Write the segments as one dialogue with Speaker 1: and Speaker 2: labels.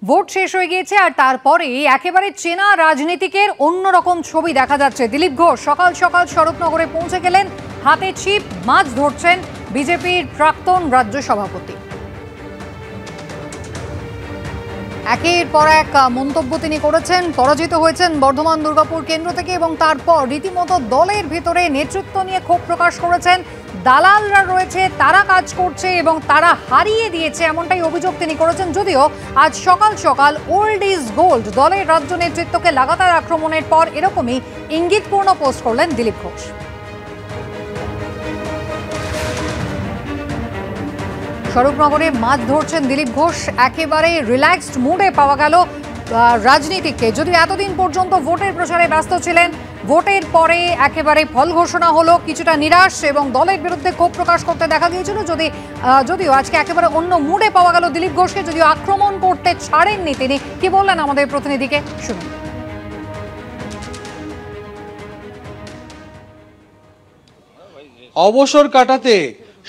Speaker 1: Vote শেষ হয়ে গিয়েছে আর তারপরে একেবারে চেনা রাজনীতিকের অন্যরকম ছবি দেখা যাচ্ছে। দিলীপ ঘোষ সকাল সকাল স্বরূপনগরে পৌঁছে গেলেন, হাতে ছিপ, মাছ ধরছেন বিজেপির প্রাক্তন রাজ্য সভাপতি। একের পর এক মন্তব্য তিনি করেছেন। পরাজিত হয়েছেন বর্ধমান দুর্গাপুর কেন্দ্র থেকে এবং তারপর রীতিমতো দলের ভিতরে নেতৃত্ব নিয়ে ক্ষোভ প্রকাশ করেছেন। দালালরা রয়েছে, তারা কাজ করছে এবং তারা হারিয়ে দিয়েছে, এমনটাই অভিযোগ তিনি করেছেন। যদিও আজ সকাল সকাল ওল্ড ইজ গোল্ড দলের রাজ্য নেতৃত্বকে লাগাতার আক্রমণের পর এরকমই ইঙ্গিতপূর্ণ পোস্ট করলেন দিলীপ ঘোষ। স্বরূপনগরে মাছ ধরছেন দিলীপ ঘোষ। একেবারে রিল্যাক্সড মুডে পাওয়া গেল রাজনীতিককে। যদিও এতদিন পর্যন্ত ভোটের প্রচারে ব্যস্ত ছিলেন, ভোটের পরে একেবারে ফল ঘোষণা হলো, কিছুটা নিরাশ এবং দলের বিরুদ্ধে ক্ষোভ প্রকাশ করতে দেখা গিয়েছিল। যদিও আজকে একেবারে অন্য মুডে পাওয়া গেল দিলীপ ঘোষকে, যদিও আক্রমণ করতে ছাড়েননি তিনি। কি বললেন আমাদের প্রতিনিধিকে শুনুন।
Speaker 2: অবসর কাটাতে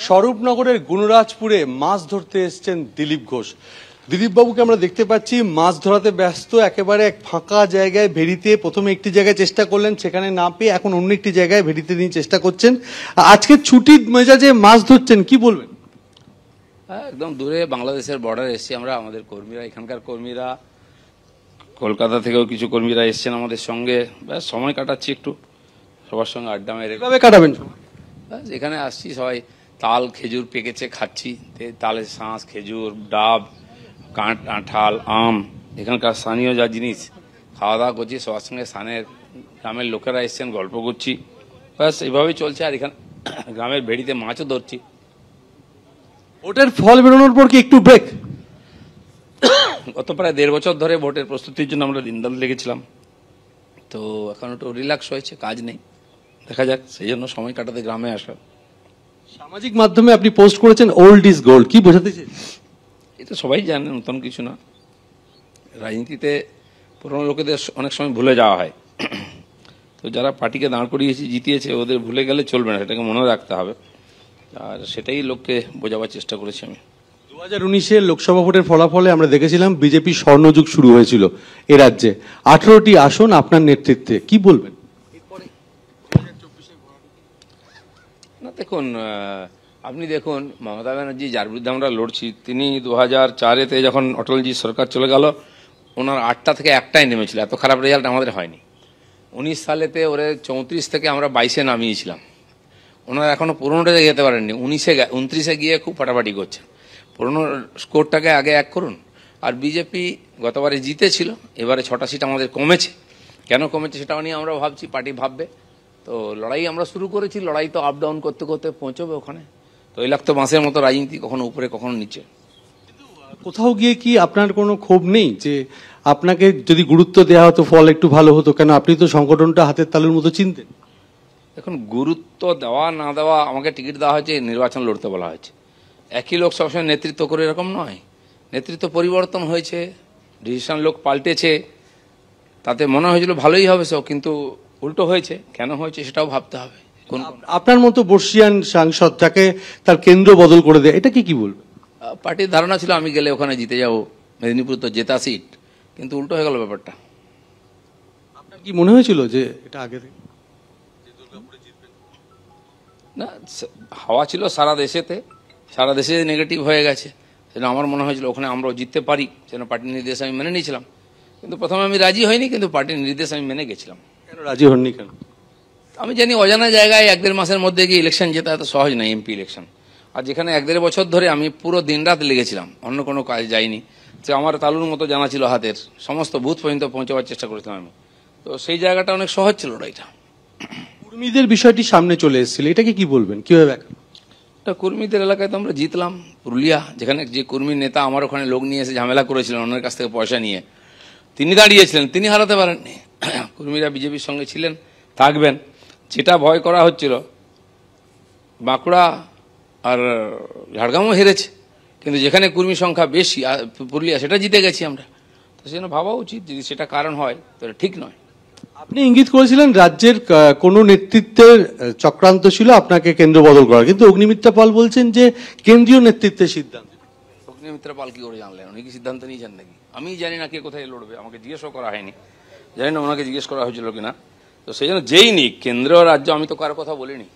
Speaker 2: স্বরূপনগরের গুণরাজপুরে মাছ ধরতে এসছেন দিলীপ ঘোষ। দিলীপ বাবুকে আমরা দেখতে পাচ্ছি মাছ ধরাতে ব্যস্ত। একেবারে এক ফাঁকা জায়গায় ভেড়িতে প্রথমে একটি জায়গায় চেষ্টা করলেন, সেখানে না পেয়ে এখন অন্য একটি জায়গায় ভেড়িতে তিনি চেষ্টা করছেন। আজকে ছুটির মেজাজে মাছ ধরছেন, কি বলবেন?
Speaker 3: একদম দূরে বাংলাদেশের বর্ডার এসেছি আমরা। আমাদের কর্মীরা, এখানকার কর্মীরা, কলকাতা থেকেও কিছু কর্মীরা এসছেন আমাদের সঙ্গে। ব্যাস সময় কাটাচ্ছি একটু সবার সঙ্গে আড্ডা মেরে।
Speaker 2: কিভাবে কাটাবেন?
Speaker 3: ব্যাস এখানে আসছি, সবাই তাল খেজুর পেকেছে খাচ্ছি। তালের শাঁস, খেজুর, ডাব, কাঁঠাল, আম, এখানকার স্থানীয় যা জিনিস খাওয়া দাওয়া করছি। সবার সঙ্গে স্থানের গ্রামের লোকেরা এসছেন, গল্প করছি। ব্যাস এইভাবেই চলছে। আর এখানে গ্রামের ভেড়িতে মাছও ধরছি।
Speaker 2: ভোটের ফল বেরোনোর পর কি একটু ব্রেক?
Speaker 3: গত প্রায় 1.5 বছর ধরে ভোটের প্রস্তুতির জন্য আমরা দিনদাল লেগেছিলাম, তো এখন একটু রিল্যাক্স হয়েছে, কাজ নেই, দেখা যাক, সেই জন্য সময় কাটাতে গ্রামে আসা।
Speaker 2: সামাজিক মাধ্যমে আপনি পোস্ট করেছেন ওল্ড ইজ গোল্ড, কি বোঝাতে চাই?
Speaker 3: এটা সবাই জানে, নতুন কিছু না। রাজনীতিতে পুরনো লোকেদের অনেক সময় ভুলে যাওয়া হয়, তো যারা পার্টিকে দাঁড় করিয়েছে, জিতিয়েছে, ওদের ভুলে গেলে চলবে না, সেটাকে মনে রাখতে হবে। আর সেটাই লোককে বোঝাবার চেষ্টা করেছি আমি।
Speaker 2: 2019-এর লোকসভা ভোটের ফলাফলে আমরা দেখেছিলাম বিজেপি স্বর্ণযুগ শুরু হয়েছিল এ রাজ্যে। 18টি আসন আপনার নেতৃত্বে, কি বলবেন?
Speaker 3: না দেখুন, আপনি দেখুন, মমতা ব্যানার্জি যার বিরুদ্ধে আমরা লড়ছি, তিনি 2004-এতে যখন অটলজি সরকার চলে গেল, ওনার 8টা থেকে 1টাই নেমেছিল। এত খারাপ রেজাল্ট আমাদের হয়নি। 19 সালেতে ওরে 34 থেকে আমরা 22-এ নামিয়েছিলাম। ওনারা এখনো পুরোনোটা যেতে পারেননি। 29-এ গিয়ে খুব ফাটাফাটি করছেন। পুরোনো স্কোরটাকে আগে এক করুন। আর বিজেপি গতবারে জিতেছিল, এবারে 6টা সিট আমাদের কমেছে। কেন কমেছে সেটাও নিয়ে আমরা ভাবছি, পার্টি ভাববে। তো লড়াই আমরা শুরু করেছি, লড়াই তো আপ ডাউন করতে করতে পৌঁছবে ওখানে। তৈলাক্ত বাঁশের মতো রাজনীতি, কখনো উপরে কখনো নিচে।
Speaker 2: কোথাও গিয়ে কি আপনার কোনো ক্ষোভ নেই যে আপনাকে যদি গুরুত্ব দেওয়া হতো ফল একটু ভালো হতো? কেন আপনি তো সংগঠনটা হাতের তালুর মতো চিনতেন।
Speaker 3: এখন গুরুত্ব দেওয়া না দেওয়া, আমাকে টিকিট দেওয়া হয়েছে, নির্বাচন লড়তে বলা হয়েছে। একই লোক সবসময় নেতৃত্ব করে এরকম নয়। নেতৃত্ব পরিবর্তন হয়েছে, ডিসিশন লোক পাল্টেছে। তাতে মনে হয়েছিল ভালোই হবে সব, কিন্তু উল্টো হয়েছে। কেন হয়েছে সেটাও ভাবতে হবে।
Speaker 2: আপনার মতো বর্ষিয়ান সাংসদ যাকে তার কেন্দ্র বদল করে দেয়, এটা কি বলবেন?
Speaker 3: পার্টির ধারণা ছিল আমি গেলে ওখানে জিতে যাব, মেদিনীপুর তো জেতা সিট, কিন্তু উল্টো হয়ে গেল ব্যাপারটা।
Speaker 2: আপনার কি মনে হয়েছিল যে এটা আগে
Speaker 3: না? হাওয়া ছিল সারা দেশেতে, সারা দেশে নেগেটিভ হয়ে গেছে। সেটা আমার মনে হয়েছিল ওখানে আমরাও জিততে পারি, সেটা পার্টির নির্দেশ আমি মেনে নিয়েছিলাম। কিন্তু প্রথমে আমি রাজি হইনি, কিন্তু পার্টির নির্দেশ আমি মেনে গেছিলাম।
Speaker 2: কেন রাজি হননি? কেন?
Speaker 3: আমি জানি অজানা জায়গায় 1-1.5 মাসের মধ্যে গিয়ে ইলেকশন জেতা এত সহজ নয়, এমপি ইলেকশন। আর যেখানে 1-1.5 বছর ধরে আমি পুরো দিনরাত লেগেছিলাম, অন্য কোনো কাজ যাইনি। তো আমার তালুর মতো জানা ছিল হাতের, সমস্ত বুথ পর্যন্ত পৌঁছাবার চেষ্টা করেছিলাম আমি। তো সেই জায়গাটা অনেক সহজ ছিল লড়াইটা।
Speaker 2: কর্মীদের বিষয়টি সামনে চলে এসেছিল, এটাকে কি বলবেন, কিভাবে?
Speaker 3: এটা কর্মীদের এলাকায় তো আমরা জিতলাম। পুরুলিয়া, যেখানে যে কর্মী নেতা আমার ওখানে লোক নিয়ে এসে ঝামেলা করেছিলেন অন্যের কাছ থেকে পয়সা নিয়ে, তিনি দাঁড়িয়েছিলেন, তিনি হারাতে পারেননি। কর্মীরা বিজেপির সঙ্গে ছিলেন, থাকবেন। যেটা ভয় করা হচ্ছিল, বাঁকুড়া আর ঝাড়গ্রামও হেরেছে, কিন্তু যেখানে কর্মী সংখ্যা বেশি পুরুলিয়া, সেটা জিতে গেছি আমরা। তো সেজন্য ভাবা উচিত, যদি সেটা কারণ হয় তাহলে ঠিক নয়।
Speaker 2: আপনি ইঙ্গিত করেছিলেন রাজ্যের কোন নেতৃত্বের চক্রান্ত ছিল আপনাকে কেন্দ্র বদল করা, কিন্তু অগ্নিমিত্রা পাল বলছেন যে কেন্দ্রীয় নেতৃত্বের সিদ্ধান্ত।
Speaker 3: অগ্নিমিত্রা পাল কি করে জানলেন? উনি কি সিদ্ধান্ত নিয়েছেন নাকি? আমি জানি না কে কোথায় লড়বে, আমাকে জিজ্ঞেসও করা হয়নি, জানি না ওনাকে জিজ্ঞেস করা হয়েছিল কিনা। তো সেই জন্য যেই নিক, কেন্দ্র রাজ্য আমি তো কারো কথা বলিনি,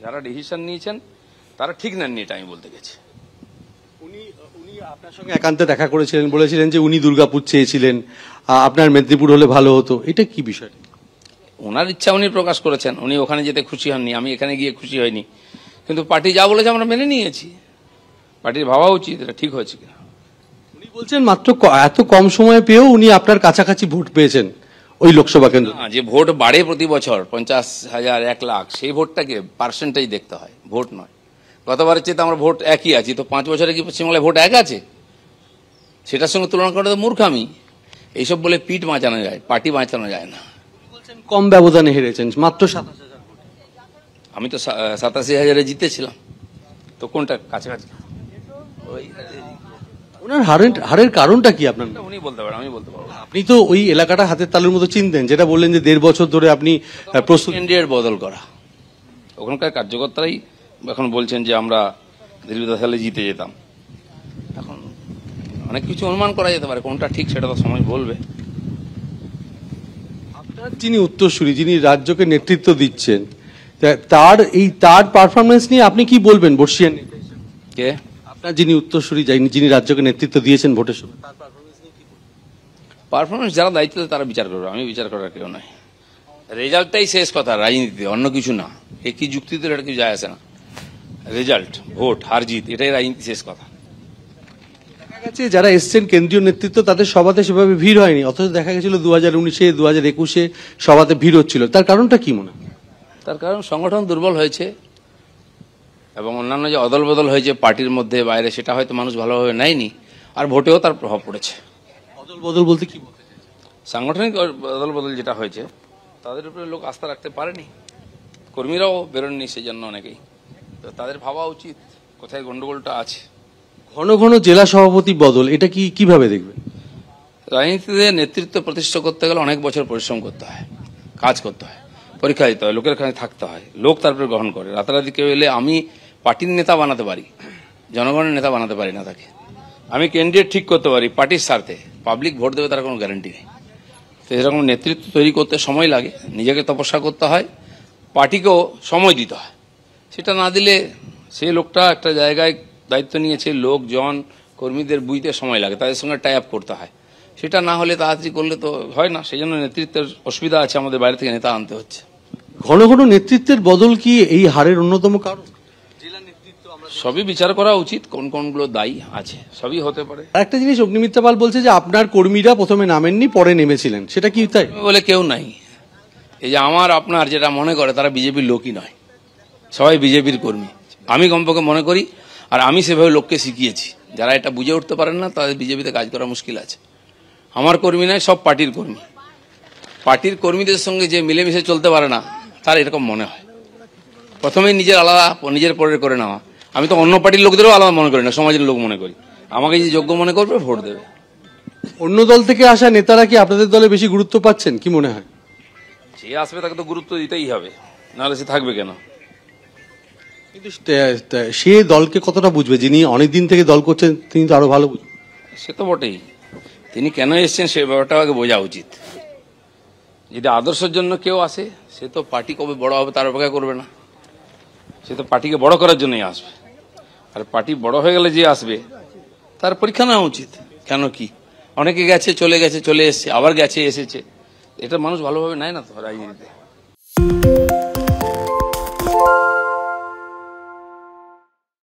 Speaker 3: যারা ডিসিশন নিয়েছেন তারা ঠিক নেননি, এটা আমি বলতে গেছি।
Speaker 2: উনি আপনার সঙ্গে একান্তে দেখা করেছিলেন, বলেছিলেন যে উনি দুর্গাপুর চেয়েছিলেন, আপনার মেদিনীপুর হলে ভালো হতো, এটা কি বিষয়?
Speaker 3: ওনার ইচ্ছা উনি প্রকাশ করেছেন, উনি ওখানে যেতে খুশি হননি, আমি এখানে গিয়ে খুশি হয়নি, কিন্তু পার্টি যা বলেছে আমরা মেনে নিয়েছি। পার্টির ভাবা উচিত এটা ঠিক হয়েছে কিনা।
Speaker 2: উনি বলছেন মাত্র এত কম সময় পেয়েও উনি আপনার কাছাকাছি ভোট পেয়েছেন ওই লোকসভা কেন্দ্র।
Speaker 3: যে ভোট বাড়ে প্রতি বছর 50,000, 1 লাখ, সেই ভোটটাকে পার্সেন্টেজ দেখতে হয়, ভোট নয়। গতবারের চেয়ে আমরা ভোট একই আছি, তো 5 বছরে কি পশ্চিমবাংলায় ভোট এক আছে? সেটার সঙ্গে তুলনা করে তো মূর্খামি। এইসব বলে পিঠ বাঁচানো যায়, পার্টি বাঁচানো যায় না।
Speaker 2: কম ব্যবধানে হেরেছেন, মাত্র 27,000 ভোট।
Speaker 3: আমি তো 87,000-এ জিতেছিলাম, তো কোনটা কাছাকাছি? ওই
Speaker 2: ওনার হারের কারণটা কি আপনার?
Speaker 3: উনি বলতে পারেন, আমি বলতে পারবো না।
Speaker 2: আপনি তো ওই এলাকাটা হাতের তালুর মতো চিনতেন, যেটা বললেন যে 1.5 বছর ধরে আপনি প্রস্তুত।
Speaker 3: ক্যান্ডিডেট বদল করা, ওখানকার কার্যকর্তারাই এখন বলছেন যে আমরা দিলীপ সালে জিতে যেতাম। এখন অনেক কিছু অনুমান করা যেতে পারে, কোনটা ঠিক সেটা তো সময় বলবে।
Speaker 2: আপনার যিনি উত্তরসূরি, যিনি রাজ্যকে নেতৃত্ব দিচ্ছেন, তার পারফরমেন্স নিয়ে আপনি কি বলবেন বর্ষিয়ান নেতা হিসেবে?
Speaker 3: কে?
Speaker 2: আপনার যিনি উত্তরসূরি, যিনি রাজ্যকে নেতৃত্ব দিয়েছেন ভোটের সময়, তার পারফরমেন্স নিয়ে কি বলবেন?
Speaker 3: পারফরমেন্স যারা দায়িত্ব তারা বিচার করবে, আমি বিচার করার কেউ নয়। রেজাল্টটাই শেষ কথা রাজনীতিতে, অন্য কিছু না। এ কি যুক্তিতে এটা কিছু যায় আসে না। রেজাল্ট, ভোট হার জিত, এটাই রাজনীতি শেষ কথা।
Speaker 2: দেখা গেছে যারা এসছেন কেন্দ্রীয় নেতৃত্ব, তাদের সভাতে সেভাবে ভিড় হয়নি, অথচ দেখা গেছিল 2019-এ 2021-এ সভাতে ভিড় হচ্ছিল। তার কারণটা কি মনে হয়?
Speaker 3: তার কারণ সংগঠন দুর্বল হয়েছে এবং অন্যান্য যে অদল বদল হয়েছে পার্টির মধ্যে বাইরে, সেটা হয়তো মানুষ ভালোভাবে নেয়নি, আর ভোটেও তার প্রভাব পড়েছে।
Speaker 2: অদল বদল বলতে কি বলতে চাই?
Speaker 3: সাংগঠনিক অদল বদল যেটা হয়েছে, তাদের উপরে লোক আস্থা রাখতে পারেনি, কর্মীরাও বেরোননি সেই জন্য অনেকেই। তো তাদের ভাবা উচিত কোথায় গন্ডগোলটা আছে।
Speaker 2: ঘন ঘন জেলা সভাপতি বদল, এটা কিভাবে দেখবেন?
Speaker 3: রাজনীতিতে নেতৃত্ব প্রতিষ্ঠা করতে গেলে অনেক বছর পরিশ্রম করতে হয়, কাজ করতে হয়, পরীক্ষা দিতে হয়, লোকের কাছে থাকতে হয়, লোক তারপরে গ্রহণ করে। রাতারাতি কেউ এলে আমি পার্টির নেতা বানাতে পারি, জনগণের নেতা বানাতে পারি না তাকে। আমি ক্যান্ডিডেট ঠিক করতে পারি পার্টির স্বার্থে, পাবলিক ভোট দেবে তার কোনো গ্যারান্টি নেই। তো এরকম নেতৃত্ব তৈরি করতে সময় লাগে, নিজেকে তপস্যা করতে হয়, পার্টিকেও সময় দিতে হয়। সেটা না দিলে সেই লোকটা একটা জায়গায় দায়িত্ব নিয়েছে, লোকজন কর্মীদের বুঝতে সময় লাগে, তাদের সঙ্গে টাই আপ করতে হয়। সেটা না হলে তাড়াতাড়ি করলে তো হয় না। সেই জন্য নেতৃত্বের অসুবিধা আছে, আমাদের বাইরে থেকে নেতা আনতে হচ্ছে।
Speaker 2: ঘন ঘন নেতৃত্বের বদল কি এই হারের অন্যতম কারণ?
Speaker 3: সবই বিচার করা উচিত, কোন কোনগুলো দায়ী আছে, সবই হতে পারে।
Speaker 2: একটা জিনিস অগ্নিমিত্রা পাল বলছে যে আপনার কর্মীরা প্রথমে নামেননি, পরে নেমেছিলেন, সেটা কি তাই?
Speaker 3: বলে কেউ নাই। এই যে আমার আপনার যেটা মনে করে, তারা বিজেপির লোকই নয়, সবাই বিজেপির কর্মী। আমি কমপক্ষে মনে করি, আর আমি সেভাবে লোককে শিখিয়েছি। যারা এটা বুঝে উঠতে পারেন না, তাদের বিজেপিতে কাজ করা মুশকিল আছে। আমার কর্মী নয়, সব পার্টির কর্মী। পার্টির কর্মীদের সঙ্গে যে মিলেমিশে চলতে পারে না, তার এরকম মনে হয়। প্রথমেই নিজের আলাদা, নিজের পরের করে নেওয়া। আমি তো অন্য পার্টির লোকদেরও আলাদা মনে করি না, সমাজের লোক মনে করি। আমাকে যে যোগ্য মনে করবে, ভোট দেবে।
Speaker 2: অন্য দল থেকে আসা নেতারা কি আপনাদের দলে বেশি গুরুত্ব পাচ্ছেন, কি মনে হয়?
Speaker 3: যে আসবে তাকে তো গুরুত্ব দিতেই হবে, নাহলে সে থাকবে কেন?
Speaker 2: কিন্তু সে দলকে কতটা বুঝবে? যিনি অনেকদিন থেকে দল করছেন তিনি তো আরো ভালো বুঝবেন।
Speaker 3: সে তো বটেই, তিনি কেন এসছেন সে ব্যাপারটা আগে বোঝা উচিত। যদি আদর্শের জন্য কেউ আসে, সে তো পার্টি কবে বড় হবে তার অপেক্ষা করবে না, সে তো পার্টিকে বড় করার জন্যই আসবে। আর পার্টি বড় হয়ে গেলে যে আসবে, তার পরীক্ষা নেওয়া উচিত। কেন কি অনেকে গেছে, চলে গেছে, চলে এসছে, আবার গেছে, এসেছে, এটা মানুষ ভালোভাবে নেয় না তো রাজনীতিতে।